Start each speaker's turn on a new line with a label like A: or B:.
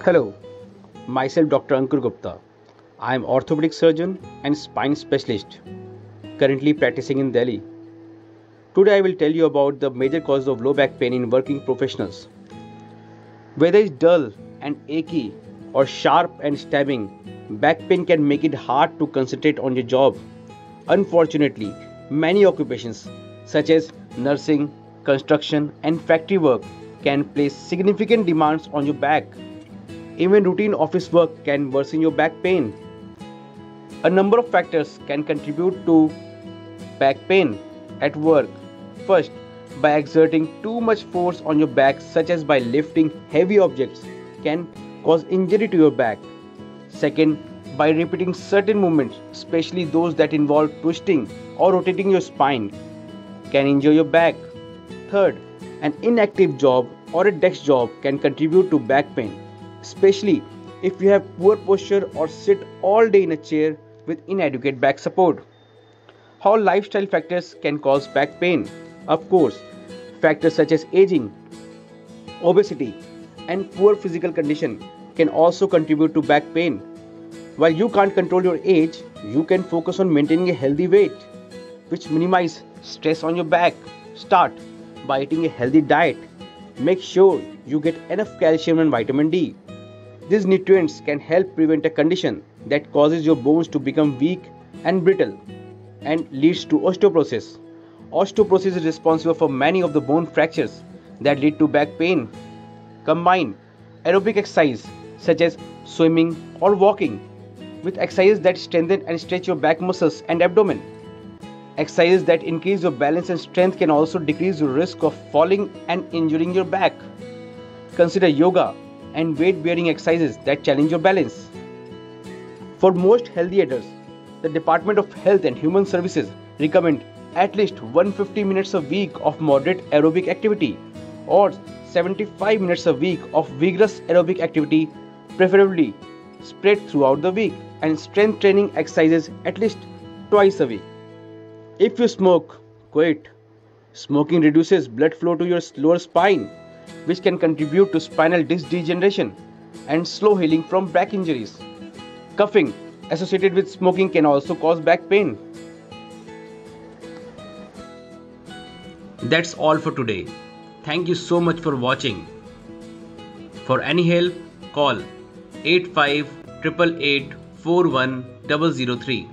A: Hello, myself Dr. Ankur Gupta. I am orthopedic surgeon and spine specialist, currently practicing in Delhi. Today I will tell you about the major causes of low back pain in working professionals. Whether it's dull and achy or sharp and stabbing, back pain can make it hard to concentrate on your job. Unfortunately, many occupations such as nursing, construction, and factory work can place significant demands on your back. Even routine office work can worsen your back pain. A number of factors can contribute to back pain at work. First, by exerting too much force on your back, such as by lifting heavy objects, can cause injury to your back. Second, by repeating certain movements, especially those that involve twisting or rotating your spine, can injure your back. Third, an inactive job or a desk job can contribute to back pain, especially if you have poor posture or sit all day in a chair with inadequate back support. How lifestyle factors can cause back pain? Of course, factors such as aging, obesity, and poor physical condition can also contribute to back pain. While you can't control your age, you can focus on maintaining a healthy weight, which minimize stress on your back. Start by eating a healthy diet. Make sure you get enough calcium and vitamin D. These nutrients can help prevent a condition that causes your bones to become weak and brittle and leads to osteoporosis. Osteoporosis is responsible for many of the bone fractures that lead to back pain. Combine aerobic exercise such as swimming or walking with exercises that strengthen and stretch your back muscles and abdomen. Exercises that increase your balance and strength can also decrease your risk of falling and injuring your back. Consider yoga and weight bearing exercises that challenge your balance. For most healthy adults, the Department of Health and Human Services recommend at least 150 minutes a week of moderate aerobic activity or 75 minutes a week of vigorous aerobic activity, preferably spread throughout the week, and strength training exercises at least twice a week. If you smoke, quit. Smoking reduces blood flow to your lower spine, which can contribute to spinal disc degeneration and slow healing from back injuries. Coughing associated with smoking can also cause back pain. That's all for today. Thank you so much for watching. For any help, call 85 888 41003.